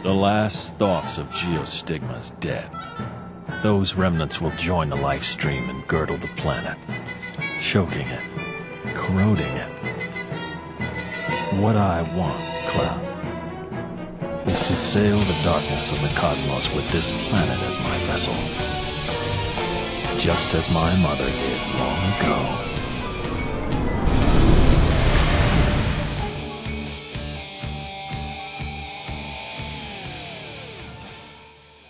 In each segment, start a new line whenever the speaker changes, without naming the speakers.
The last thoughts of Geostigma is dead. Those remnants will join the life stream and girdle the planet, choking it, corroding it. What I want, Cloud, is to sail the darkness of the cosmos with this planet as my vessel, just as my mother did long ago.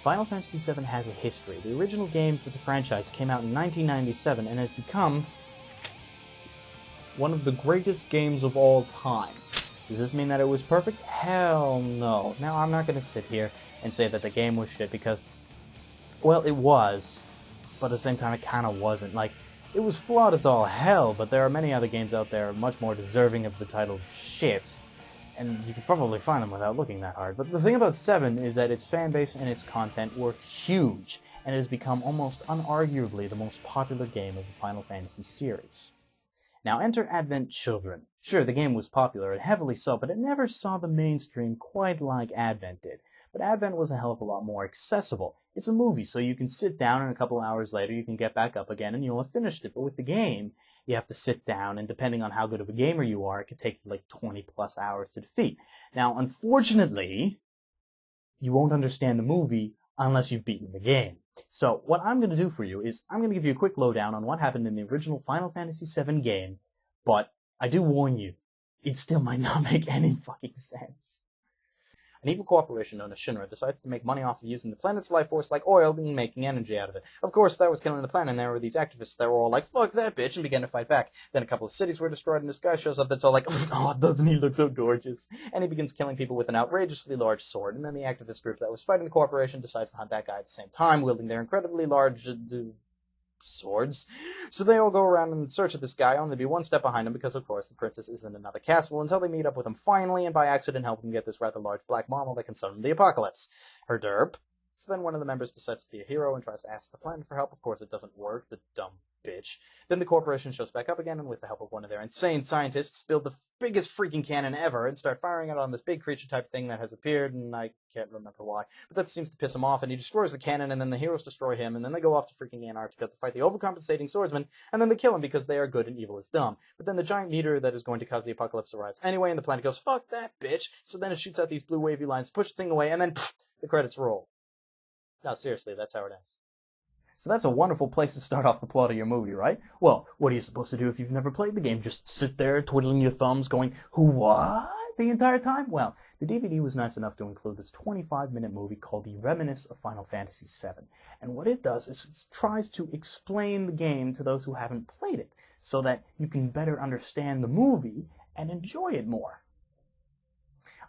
Final Fantasy VII has a history. The original game for the franchise came out in 1997 and has become one of the greatest games of all time. Does this mean that it was perfect? Hell no. Now, I'm not going to sit here and say that the game was shit because, well, it was, but at the same time it kind of wasn't. Like, it was flawed as all hell, but there are many other games out there much more deserving of the title shit. And you can probably find them without looking that hard. But the thing about 7 is that its fanbase and its content were huge, and it has become almost unarguably the most popular game of the Final Fantasy series. Now enter Advent Children. Sure, the game was popular, and heavily so, but it never saw the mainstream quite like Advent did. But Advent was a hell of a lot more accessible. It's a movie, so you can sit down and a couple hours later you can get back up again and you'll have finished it. But with the game, you have to sit down, and depending on how good of a gamer you are, it could take you like 20 plus hours to defeat. Now, unfortunately, you won't understand the movie unless you've beaten the game. So, what I'm going to do for you is, I'm going to give you a quick lowdown on what happened in the original Final Fantasy VII game, but I do warn you, it still might not make any fucking sense. An evil corporation known as Shinra decides to make money off of using the planet's life force like oil and making energy out of it. Of course, that was killing the planet, and there were these activists that were all like, fuck that bitch, and began to fight back. Then a couple of cities were destroyed, and this guy shows up that's all like, oh, doesn't he look so gorgeous? And he begins killing people with an outrageously large sword, and then the activist group that was fighting the corporation decides to hunt that guy at the same time, wielding their incredibly large swords. So they all go around and search at this guy, only to be one step behind him because, of course, the princess is in another castle, until they meet up with him finally and by accident help him get this rather large black marble that can summon the apocalypse. Her derp. So then one of the members decides to be a hero and tries to ask the planet for help. Of course, it doesn't work, the dumb bitch. Then the corporation shows back up again, and with the help of one of their insane scientists, build the biggest freaking cannon ever and start firing it on this big creature type thing that has appeared, and I can't remember why. But that seems to piss him off, and he destroys the cannon, and then the heroes destroy him, and then they go off to freaking Antarctica to fight the overcompensating swordsman, and then they kill him because they are good and evil is dumb. But then the giant meteor that is going to cause the apocalypse arrives anyway, and the planet goes, fuck that bitch! So then it shoots out these blue wavy lines, push the thing away, and then pfft, the credits roll. No, seriously, that's how it ends. So that's a wonderful place to start off the plot of your movie, right? Well, what are you supposed to do if you've never played the game? Just sit there twiddling your thumbs going, what? The entire time? Well, the DVD was nice enough to include this 25-minute movie called The Reminisce of Final Fantasy VII. And what it does is it tries to explain the game to those who haven't played it, so that you can better understand the movie and enjoy it more.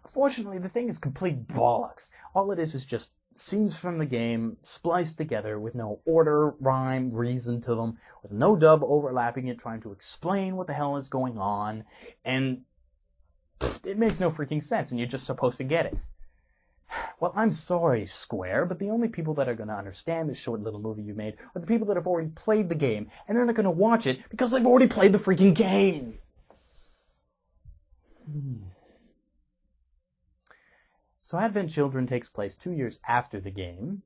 Unfortunately, the thing is complete bollocks. All it is just scenes from the game spliced together with no order, rhyme, reason to them, with no dub overlapping it, trying to explain what the hell is going on, and it makes no freaking sense, and you're just supposed to get it. Well, I'm sorry, Square, but the only people that are going to understand this short little movie you made are the people that have already played the game, and they're not going to watch it because they've already played the freaking game. So Advent Children takes place 2 years after the game.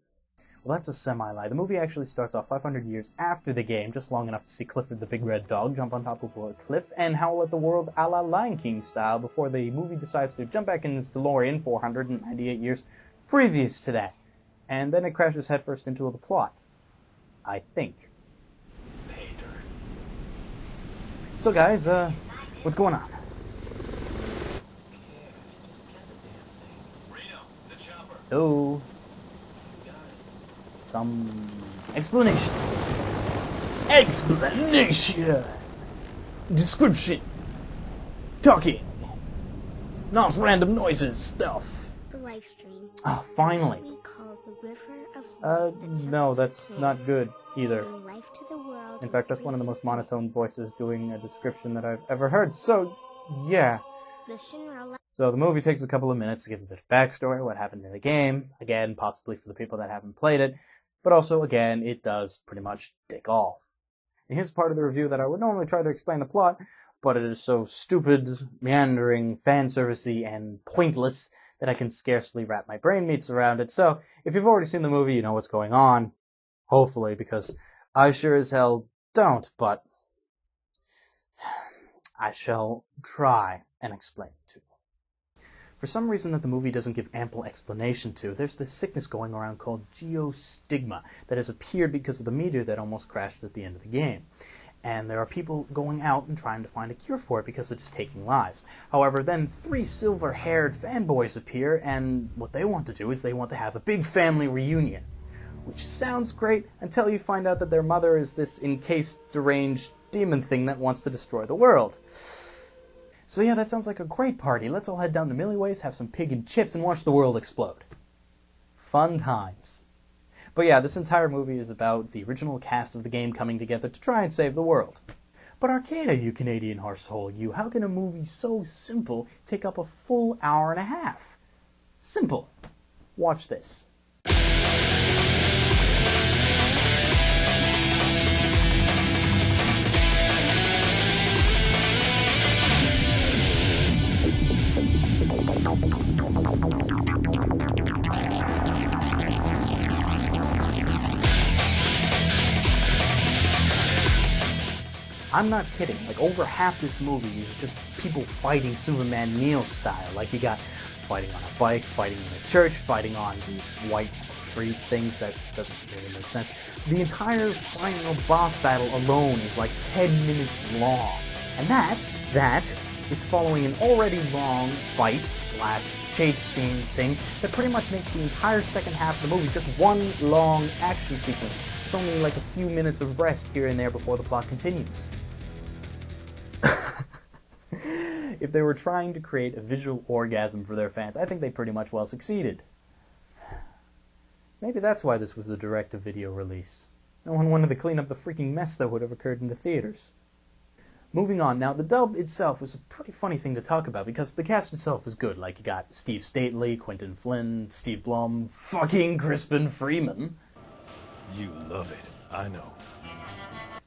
Well, that's a semi-lie. The movie actually starts off 500 years after the game, just long enough to see Clifford the Big Red Dog jump on top of a cliff and howl at the world a la Lion King style before the movie decides to jump back in its DeLorean 498 years previous to that. And then it crashes headfirst into the plot. I think. So guys, what's going on? Oh, some explanation. Explanation. Description. Talking. Not random noises stuff.
The live stream.
Ah, finally.
We call the river of
no, that's not good either.
Life to the world.
In fact, that's one of the most monotone voices doing a description that I've ever heard. So, yeah. So the movie takes a couple of minutes to give a bit of backstory, what happened in the game, again, possibly for the people that haven't played it, but also, again, it does pretty much dick all. And here's part of the review that I would normally try to explain the plot, but it is so stupid, meandering, fan-servicey, and pointless that I can scarcely wrap my brain meats around it. So, if you've already seen the movie, you know what's going on. Hopefully, because I sure as hell don't, but I shall try and explain it to you. For some reason that the movie doesn't give ample explanation to, there's this sickness going around called geostigma that has appeared because of the meteor that almost crashed at the end of the game. And there are people going out and trying to find a cure for it because it's just taking lives. However, then 3 silver-haired fanboys appear, and what they want to do is they want to have a big family reunion. Which sounds great until you find out that their mother is this encased, deranged demon thing that wants to destroy the world. So yeah, that sounds like a great party. Let's all head down to Millie Ways, have some pig and chips, and watch the world explode. Fun times. But yeah, this entire movie is about the original cast of the game coming together to try and save the world. But Arcada, you Canadian arsehole, you, how can a movie so simple take up a full hour and a half? Simple. Watch this. I'm not kidding, like over half this movie is just people fighting Superman Neo style. Like you got fighting on a bike, fighting in a church, fighting on these white tree things that doesn't really make sense. The entire final boss battle alone is like 10 minutes long. And that is following an already long fight / chase scene thing that pretty much makes the entire second half of the movie just one long action sequence. It's only like a few minutes of rest here and there before the plot continues. If they were trying to create a visual orgasm for their fans, I think they pretty much well succeeded. Maybe that's why this was a direct-to-video release. No one wanted to clean up the freaking mess that would have occurred in the theaters. Moving on, now the dub itself was a pretty funny thing to talk about because the cast itself is good. Like you got Steve Stately, Quentin Flynn, Steve Blum, fucking Crispin Freeman.
You love it, I know.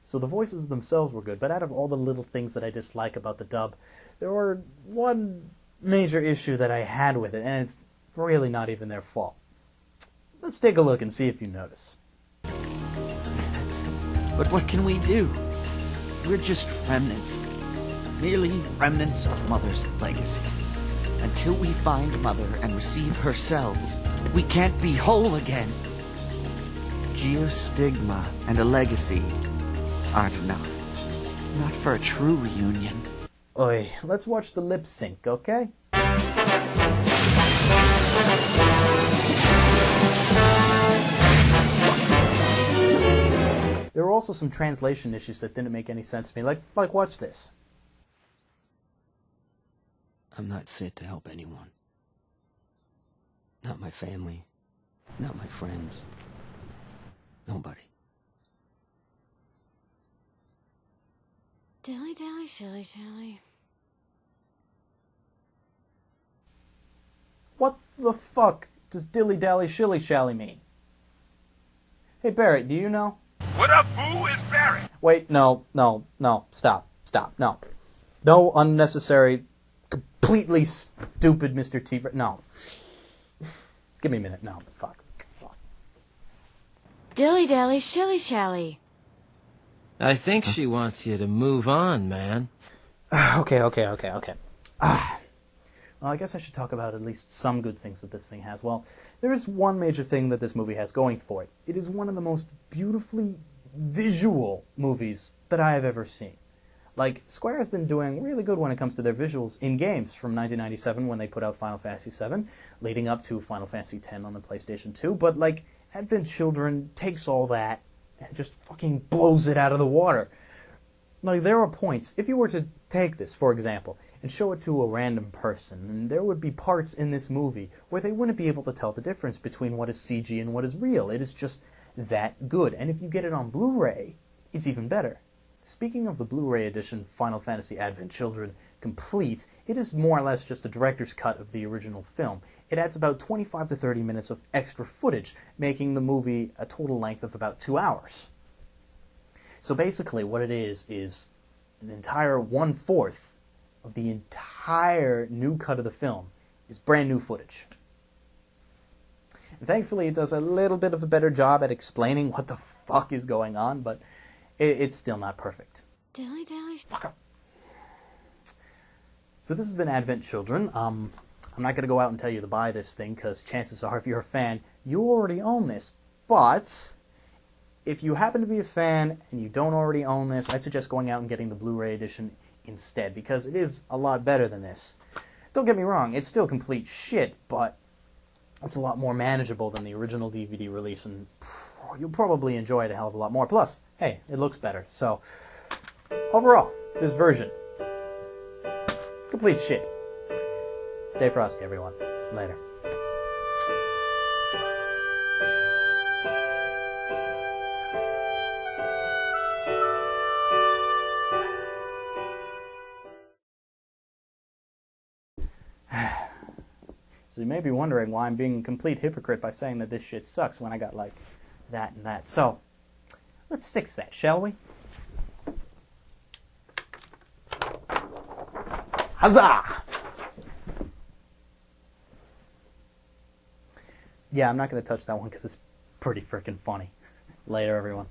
So the voices themselves were good, but out of all the little things that I dislike about the dub, there were one major issue that I had with it, and it's really not even their fault. Let's take a look and see if you notice.
But what can we do? We're just remnants. Merely remnants of Mother's legacy. Until we find Mother and receive her cells, we can't be whole again. Geostigma and a legacy aren't enough. Not for a true reunion.
Oi, let's watch the lip sync, okay? There were also some translation issues that didn't make any sense to me. Like watch this.
I'm not fit to help anyone. Not my family. Not my friends. Nobody.
Dilly dally shilly shally.
What the fuck does dilly dally shilly shally mean? Hey Barrett, do you know?
What up, boo? Is Barrett?
Wait, no, stop, no. No unnecessary, completely stupid Mr. T. No. Give me a minute, no, fuck.
Dilly dally shilly shally.
I think she wants you to move on, man.
Okay. Well, I guess I should talk about at least some good things that this thing has. Well, there is one major thing that this movie has going for it. It is one of the most beautifully visual movies that I have ever seen. Like, Square has been doing really good when it comes to their visuals in games from 1997 when they put out Final Fantasy VII, leading up to Final Fantasy X on the PlayStation 2, but, like, Advent Children takes all that and just fucking blows it out of the water. Like, there are points, if you were to take this, for example, and show it to a random person, and there would be parts in this movie where they wouldn't be able to tell the difference between what is CG and what is real. It is just that good. And if you get it on Blu-ray, it's even better. Speaking of the Blu-ray edition Final Fantasy Advent Children Complete, it is more or less just a director's cut of the original film. It adds about 25 to 30 minutes of extra footage, making the movie a total length of about 2 hours. So basically what it is an entire 1/4 of the entire new cut of the film is brand new footage. And thankfully, it does a little bit of a better job at explaining what the fuck is going on, but it's still not perfect.
Dilly dally.
Fuck up. So this has been Advent Children. I'm not going to go out and tell you to buy this thing, because chances are, if you're a fan, you already own this. But if you happen to be a fan and you don't already own this, I suggest going out and getting the Blu-ray edition instead, because it is a lot better than this. Don't get me wrong, it's still complete shit, but it's a lot more manageable than the original DVD release, and you'll probably enjoy it a hell of a lot more. Plus, hey, it looks better. So, overall, this version, complete shit. Stay frosty, everyone. Later. So you may be wondering why I'm being a complete hypocrite by saying that this shit sucks when I got, like, that and that. So, let's fix that, shall we? Huzzah! Yeah, I'm not going to touch that one because it's pretty freaking funny. Later, everyone.